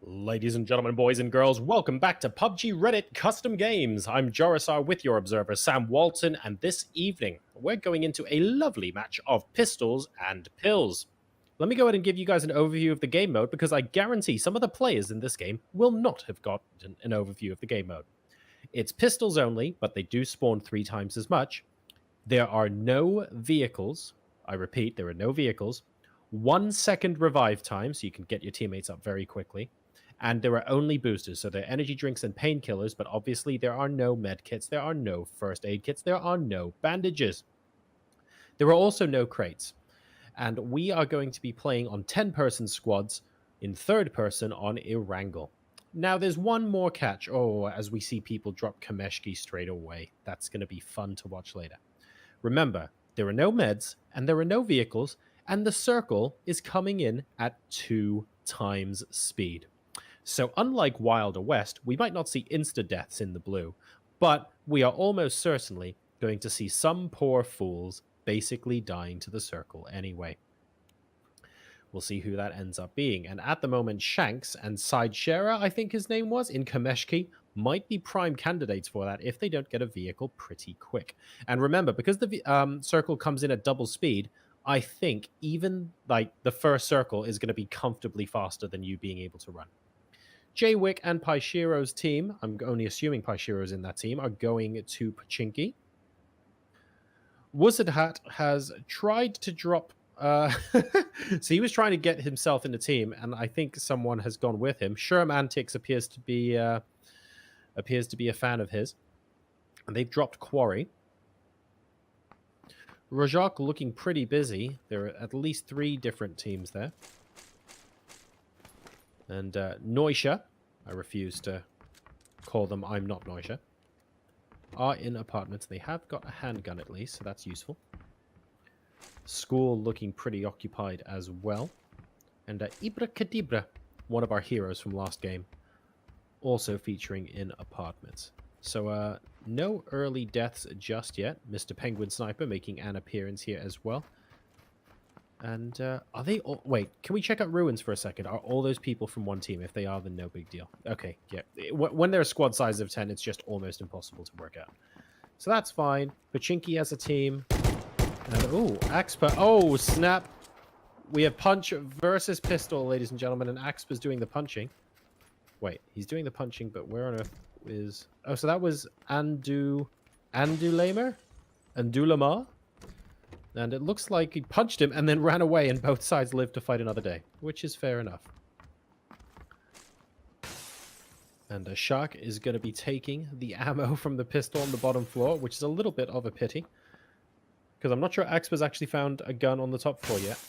Ladies and gentlemen, boys and girls, welcome back to PUBG Reddit Custom Games. I'm Jorisar with your observer, Sam Walton, and this evening, we're going into a lovely match of pistols and pills. Let me go ahead and give you guys an overview of the game mode, because I guarantee some of the players in this game will not have gotten an overview of the game mode. It's pistols only, but they do spawn 3 times as much. There are no vehicles. I repeat, there are no vehicles. 1 second revive time, so you can get your teammates up very quickly. And there are only boosters, so they're energy drinks and painkillers, but obviously there are no medkits, there are no first aid kits, there are no bandages. There are also no crates. And we are going to be playing on 10-person squads in third person on Erangel. Now, there's one more catch. Oh, as we see people drop Kameshki straight away. That's going to be fun to watch later. Remember, there are no meds, and there are no vehicles, and the circle is coming in at 2 times speed. So unlike Wilder West, we might not see insta-deaths in the blue, but we are almost certainly going to see some poor fools basically dying to the circle anyway. We'll see who that ends up being. And at the moment, Shanks and Sidesharer, I think his name was, in Kameshki, might be prime candidates for that if they don't get a vehicle pretty quick. And remember, because the circle comes in at double speed, I think even like the first circle is going to be comfortably faster than you being able to run. Jaywick and Paishiro's team, I'm only assuming Paishiro's in that team, are going to Pachinki. Wuzzardhat has tried to drop... so he was trying to get himself in the team, and I think someone has gone with him. Sherm Antics appears to be a fan of his. And they've dropped Quarry. Rajak looking pretty busy. There are at least 3 different teams there. And Noisha, I refuse to call them I'm not Noisha, are in apartments. They have got a handgun at least, so that's useful. School looking pretty occupied as well. And Ibra Kadibra, one of our heroes from last game, also featuring in apartments. So no early deaths just yet. Mr. Penguin Sniper making an appearance here as well. And are they all... Wait, can we check out ruins for a second? Are all those people from one team? If they are, then no big deal. Okay, yeah. When they're a squad size of 10, it's just almost impossible to work out. So that's fine. Pachinki as a team. And, oh, Axpa. Oh, snap. We have punch versus pistol, ladies and gentlemen, and Axpa's doing the punching. Wait, he's doing the punching, but where on earth is... Oh, so that was Andulamer? Andulamar? And it looks like he punched him and then ran away, and both sides lived to fight another day, which is fair enough. And Shark is going to be taking the ammo from the pistol on the bottom floor, which is a little bit of a pity. Because I'm not sure Axpa's actually found a gun on the top floor yet.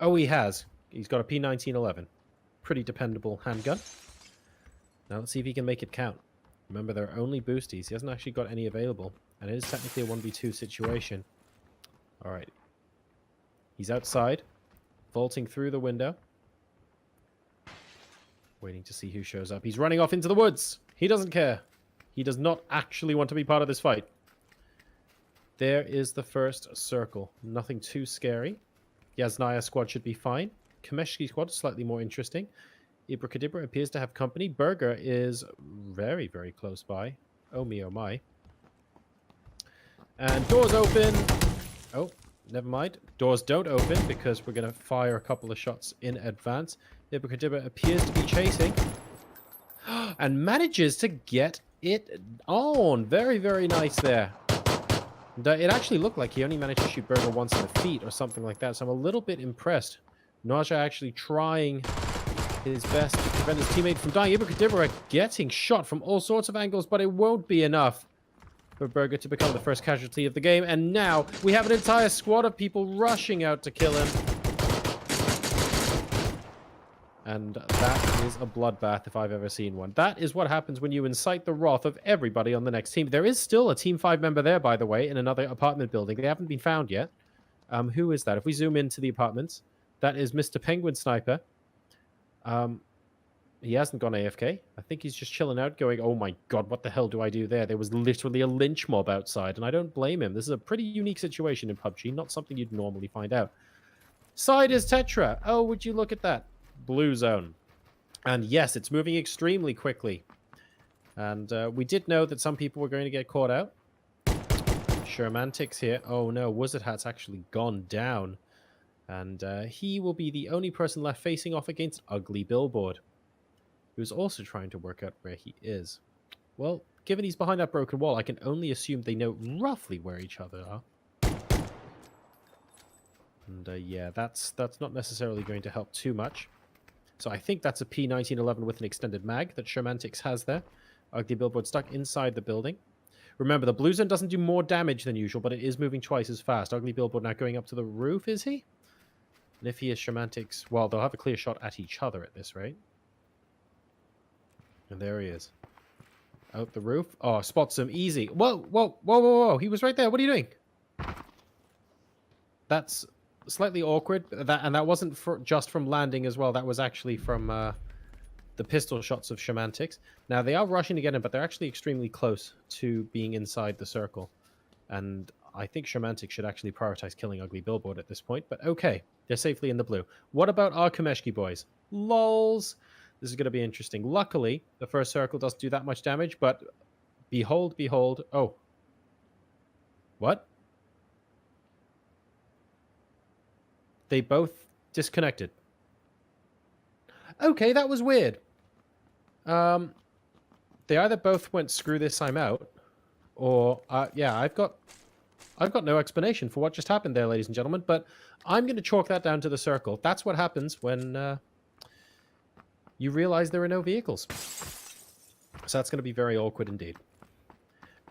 Oh, he has. He's got a P1911. Pretty dependable handgun. Now let's see if he can make it count. Remember, there are only boosties. He hasn't actually got any available. And it is technically a 1v2 situation. Alright. He's outside. Vaulting through the window. Waiting to see who shows up. He's running off into the woods. He doesn't care. He does not actually want to be part of this fight. There is the first circle. Nothing too scary. Yasnaya squad should be fine. Kameshki squad is slightly more interesting. Ibra Kadibra appears to have company. Burger is very, very close by. Oh me, oh my. And doors open. Oh, never mind. Doors don't open because we're going to fire a couple of shots in advance. Ibra Kadibra appears to be chasing. And manages to get it on. Very, very nice there. It actually looked like he only managed to shoot Burger once in the feet or something like that. So I'm a little bit impressed. Naja actually trying his best to prevent his teammate from dying. Ibra Kadibra getting shot from all sorts of angles, but it won't be enough for Burger to become the first casualty of the game. And now we have an entire squad of people rushing out to kill him. And that is a bloodbath if I've ever seen one. That is what happens when you incite the wrath of everybody on the next team. There is still a Team 5 member there, by the way, in another apartment building. They haven't been found yet. Who is that? If we zoom into the apartments, that is Mr. Penguin Sniper. He hasn't gone AFK. I think he's just chilling out going, oh my god, what the hell do I do there? There was literally a lynch mob outside, and I don't blame him. This is a pretty unique situation in PUBG, not something you'd normally find out. Side is Tetra. Oh, would you look at that? Blue zone. And yes, it's moving extremely quickly. And we did know that some people were going to get caught out. Shermantics here. Oh no, Wizard Hat's actually gone down. And he will be the only person left facing off against Ugly Billboard, who's also trying to work out where he is. Well, given he's behind that broken wall, I can only assume they know roughly where each other are. And yeah, that's not necessarily going to help too much. So I think that's a P1911 with an extended mag that Shermantics has there. Ugly Billboard stuck inside the building. Remember, the blue zone doesn't do more damage than usual, but it is moving twice as fast. Ugly Billboard now going up to the roof, is he? And if he is Shermantics, well, they'll have a clear shot at each other at this rate. And there he is. Out the roof. Oh, spots him. Easy. Whoa, whoa, whoa, whoa, whoa. He was right there. What are you doing? That's slightly awkward. And that wasn't just from landing as well. That was actually from the pistol shots of Shermantics. Now, they are rushing to get him, but they're actually extremely close to being inside the circle. And I think Shermantics should actually prioritize killing Ugly Billboard at this point. But okay, they're safely in the blue. What about our Kameshki boys? Lols. This is going to be interesting. Luckily, the first circle doesn't do that much damage, but behold, behold. Oh. What? They both disconnected. Okay, that was weird. They either both went, screw this, I'm out, or yeah, I've got no explanation for what just happened there, ladies and gentlemen, but I'm going to chalk that down to the circle. That's what happens when you realize there are no vehicles. So that's going to be very awkward indeed.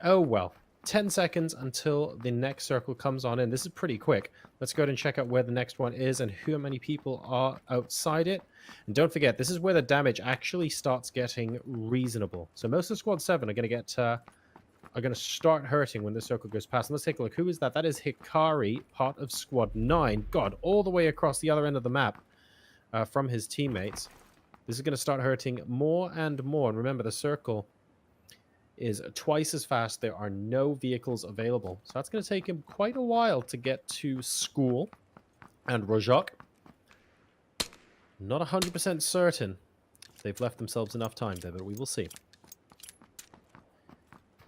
Oh, well. 10 seconds until the next circle comes on in. This is pretty quick. Let's go ahead and check out where the next one is and how many people are outside it. And don't forget, this is where the damage actually starts getting reasonable. So most of Squad 7 are going to get... are going to start hurting when the circle goes past. And let's take a look. Who is that? That is Hikari, part of Squad 9. God, all the way across the other end of the map from his teammates. This is going to start hurting more and more. And remember, the circle is twice as fast. There are no vehicles available. So that's going to take him quite a while to get to school. And Rojok, not 100% certain they've left themselves enough time there, but we will see.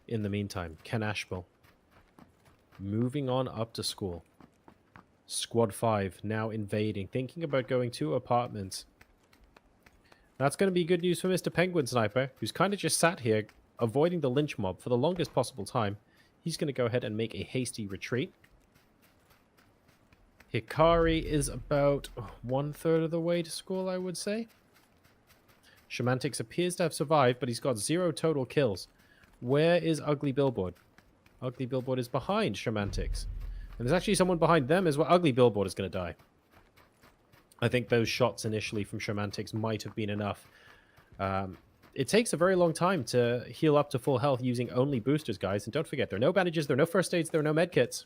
In the meantime, Ken Ashbel, moving on up to school. Squad 5 now invading, thinking about going to apartments. That's going to be good news for Mr. Penguin Sniper, who's kind of just sat here avoiding the lynch mob for the longest possible time. He's going to go ahead and make a hasty retreat. Hikari is about 1/3 of the way to school, I would say. Shermantics appears to have survived, but he's got 0 total kills. Where is Ugly Billboard? Ugly Billboard is behind Shermantics. And there's actually someone behind them as well. Ugly Billboard is going to die. I think those shots initially from Shermantics might have been enough. It takes a very long time to heal up to full health using only boosters, guys. And don't forget, there are no bandages, there are no first aids, there are no medkits.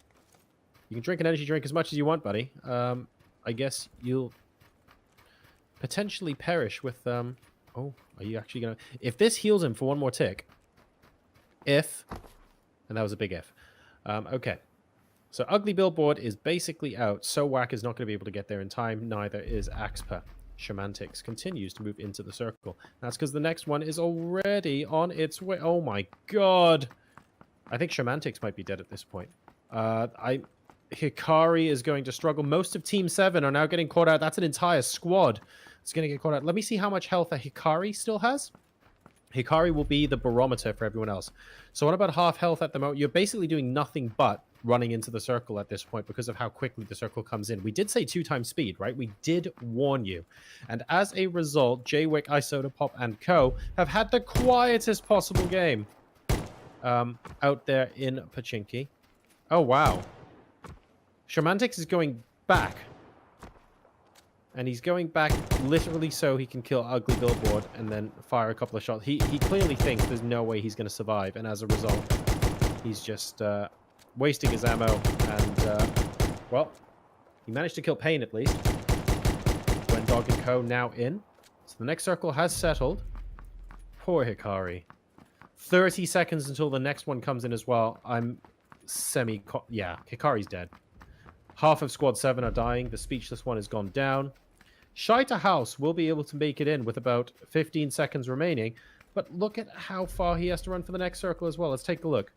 You can drink an energy drink as much as you want, buddy. I guess you'll potentially perish with... oh, are you actually going to... If this heals him for one more tick... If... And that was a big if. Okay. So Ugly Billboard is basically out. So Whack is not going to be able to get there in time. Neither is Axpa. Shermantics continues to move into the circle. That's because the next one is already on its way. Oh my god. I think Shermantics might be dead at this point. Hikari is going to struggle. Most of Team 7 are now getting caught out. That's an entire squad. It's going to get caught out. Let me see how much health a Hikari still has. Hikari will be the barometer for everyone else. So on about half health at the moment, you're basically doing nothing but running into the circle at this point because of how quickly the circle comes in. We did say 2x speed, right? We did warn you. And as a result, Jwick, Isotopop, and Co. have had the quietest possible game out there in Pachinki. Oh, wow. Shermantics is going back. And he's going back literally so he can kill Ugly Billboard and then fire a couple of shots. He clearly thinks there's no way he's going to survive. And as a result, he's just wasting his ammo. And, well, he managed to kill Pain at least. When Dog and Co. now in. So the next circle has settled. Poor Hikari. 30 seconds until the next one comes in as well. I'm yeah, Hikari's dead. Half of Squad 7 are dying. The Speechless one has gone down. Scheiter House will be able to make it in with about 15 seconds remaining, but look at how far he has to run for the next circle as well. Let's take a look.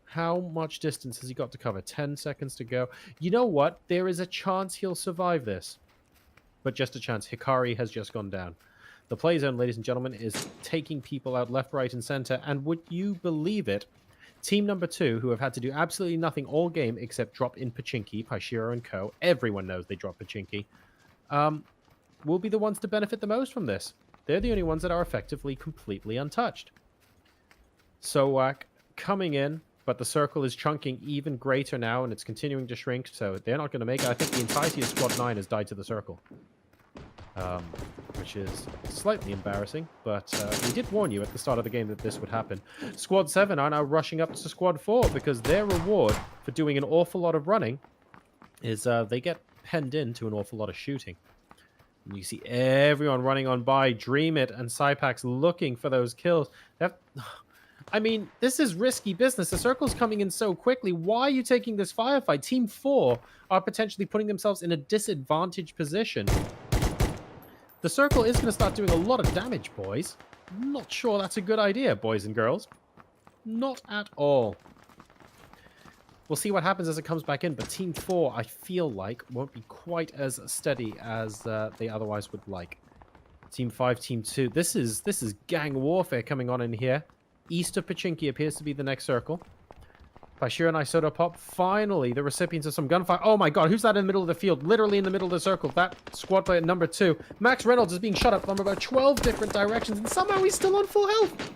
How much distance has he got to cover? 10 seconds to go. You know what? There is a chance he'll survive this. But just a chance. Hikari has just gone down. The play zone, ladies and gentlemen, is taking people out left, right, and center. And would you believe it? Team number 2, who have had to do absolutely nothing all game except drop in Pachinki, Paishiro and co. Everyone knows they drop Pachinki. Will be the ones to benefit the most from this. They're the only ones that are effectively completely untouched. Sowak coming in, but the circle is chunking even greater now, and it's continuing to shrink, so they're not going to make it. I think the entirety of Squad 9 has died to the circle. Which is slightly embarrassing, but we did warn you at the start of the game that this would happen. Squad 7 are now rushing up to Squad 4 because their reward for doing an awful lot of running is they get penned into an awful lot of shooting. And you see everyone running on by, Dream It and Cypax looking for those kills. I mean, this is risky business. The circle's coming in so quickly. Why are you taking this firefight? Team 4 are potentially putting themselves in a disadvantaged position. The circle is going to start doing a lot of damage, boys. I'm not sure that's a good idea, boys and girls. Not at all. We'll see what happens as it comes back in, but Team 4, I feel like, won't be quite as steady as they otherwise would like. Team 5, Team 2. This is gang warfare coming on in here. East of Pachinki appears to be the next circle. Paishiro and Isoda Pop, finally the recipients of some gunfire. Oh my god, who's that in the middle of the field? Literally in the middle of the circle. That squad player number 2. Max Reynolds is being shot up from about 12 different directions, and somehow he's still on full health.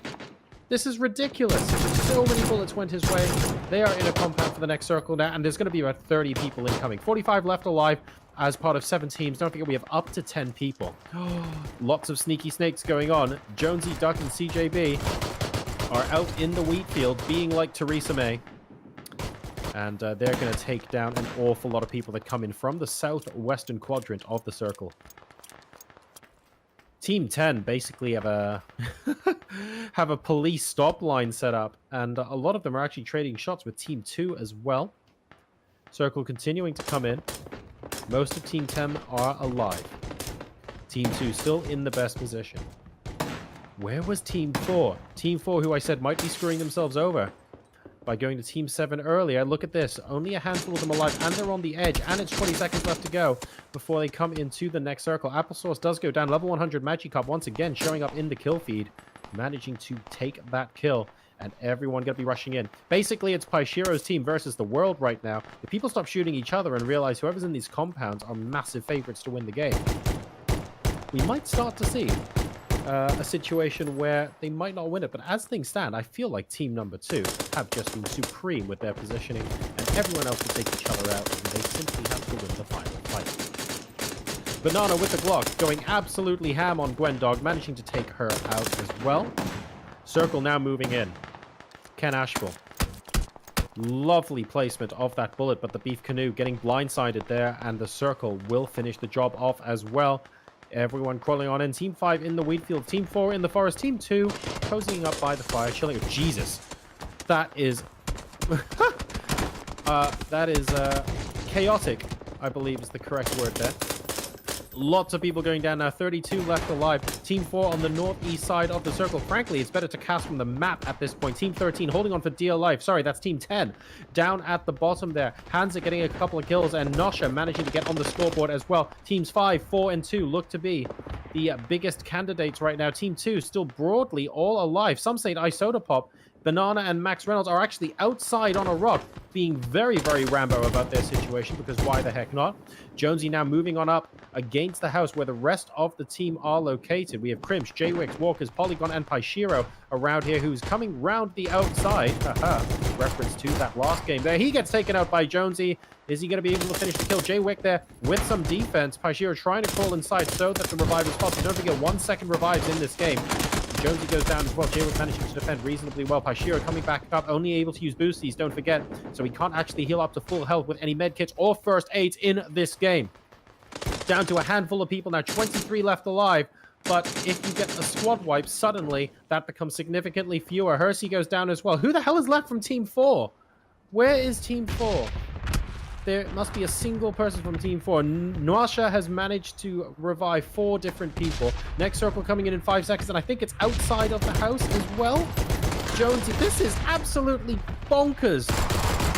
This is ridiculous. So many bullets went his way. They are in a compound for the next circle now, and there's going to be about 30 people incoming. 45 left alive as part of 7 teams. Don't forget, we have up to 10 people. Lots of sneaky snakes going on. Jonesy, Duck, and CJB are out in the wheat field being like Theresa May. And they're going to take down an awful lot of people that come in from the southwestern quadrant of the circle. Team 10 basically have a have a police stop line set up, and a lot of them are actually trading shots with Team 2 as well. Circle continuing to come in. Most of Team 10 are alive. Team 2 still in the best position. Where was Team 4? Team 4, who I said might be screwing themselves over by going to Team 7 earlier. Look at this. Only a handful of them alive, and they're on the edge, and it's 20 seconds left to go before they come into the next circle. Applesauce does go down. Level 100 Magikarp once again showing up in the kill feed, managing to take that kill, and everyone going to be rushing in. Basically, it's Paishiro's team versus the world right now. If people stop shooting each other and realize whoever's in these compounds are massive favorites to win the game, we might start to see a situation where they might not win it. But as things stand, I feel like team number 2 have just been supreme with their positioning, and everyone else will take each other out, and they simply have to win the final fight. Banana with the Glock going absolutely ham on Gwendog, managing to take her out as well. Circle now moving in. Ken Ashville. Lovely placement of that bullet, but the Beef Canoe getting blindsided there, and the circle will finish the job off as well. Everyone crawling on in. Team 5 in the wheat field. Team 4 in the forest. Team 2 cozying up by the fire, chilling. Jesus. That is... that is chaotic, I believe is the correct word there. Lots of people going down now. 32 left alive. Team 4 on the northeast side of the circle. Frankly, it's better to cast from the map at this point. Team 13 holding on for dear life. Sorry, that's Team 10. Down at the bottom there. Hansa getting a couple of kills, and Nosha managing to get on the scoreboard as well. Teams 5, 4, and 2 look to be the biggest candidates right now. Team 2 still broadly all alive. Some say Isoda Pop, Banana, and Max Reynolds are actually outside on a rock, being very, very Rambo about their situation, because why the heck not? Jonesy now moving on up against the house where the rest of the team are located. We have Crimps, J-Wix, Walkers, Polygon, and Paishiro around here, who's coming round the outside. Haha, reference to that last game there. He gets taken out by Jonesy. Is he going to be able to finish the kill? J-Wick there with some defense. Paishiro trying to crawl inside so that the revive is possible. Don't forget, 1 second revives in this game. Jonesy goes down as well. J-Wick managing to defend reasonably well. Paishiro coming back up, only able to use boosties, don't forget. So he can't actually heal up to full health with any medkits or first aids in this game. Down to a handful of people now, 23 left alive. But if you get a squad wipe, suddenly that becomes significantly fewer. Hersey goes down as well. Who the hell is left from Team 4? Where is Team 4? there must be a single person from Team 4. Noasha has managed to revive 4 different people. Next circle coming in 5 seconds, and I think it's outside of the house as well. Jonesy, this is absolutely bonkers.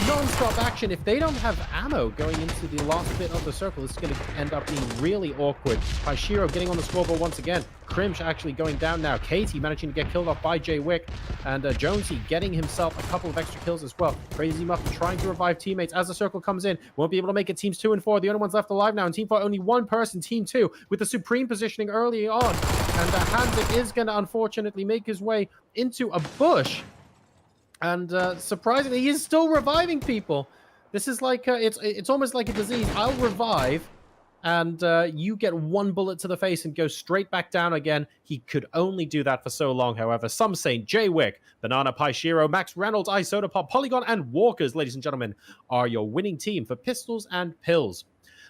Non-stop action. If they don't have ammo going into the last bit of the circle, it's going to end up being really awkward. Paishiro getting on the scoreboard once again. Crimsh actually going down now. Katie managing to get killed off by Jay Wick. And Jonesy getting himself a couple of extra kills as well. Crazy Muffin trying to revive teammates as the circle comes in. Won't be able to make it teams 2 and 4. The only ones left alive now. In Team 4, only one person. Team 2 with the supreme positioning early on. And Hanzik is going to unfortunately make his way into a bush. And surprisingly, he is still reviving people. This is like, it's almost like a disease. I'll revive, and you get 1 bullet to the face and go straight back down again. He could only do that for so long, however. Some say Jay Wick, Banana Pie Shiro, Max Reynolds, iSoda Pop, Polygon, and Walkers, ladies and gentlemen, are your winning team for Pistols and Pills.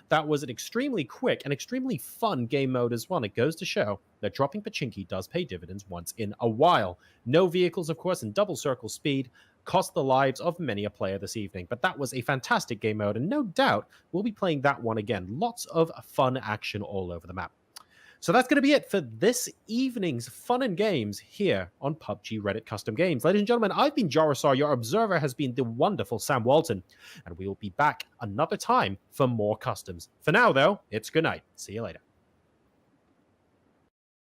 That was an extremely quick and extremely fun game mode as well. It goes to show that dropping Pachinki does pay dividends once in a while. No vehicles, of course, and double circle speed cost the lives of many a player this evening. But that was a fantastic game mode, and no doubt we'll be playing that one again. Lots of fun action all over the map. So that's going to be it for this evening's fun and games here on PUBG Reddit Custom Games. Ladies and gentlemen, I've been Jorisar. Your observer has been the wonderful Sam Walton. And we will be back another time for more customs. For now, though, it's good night. See you later.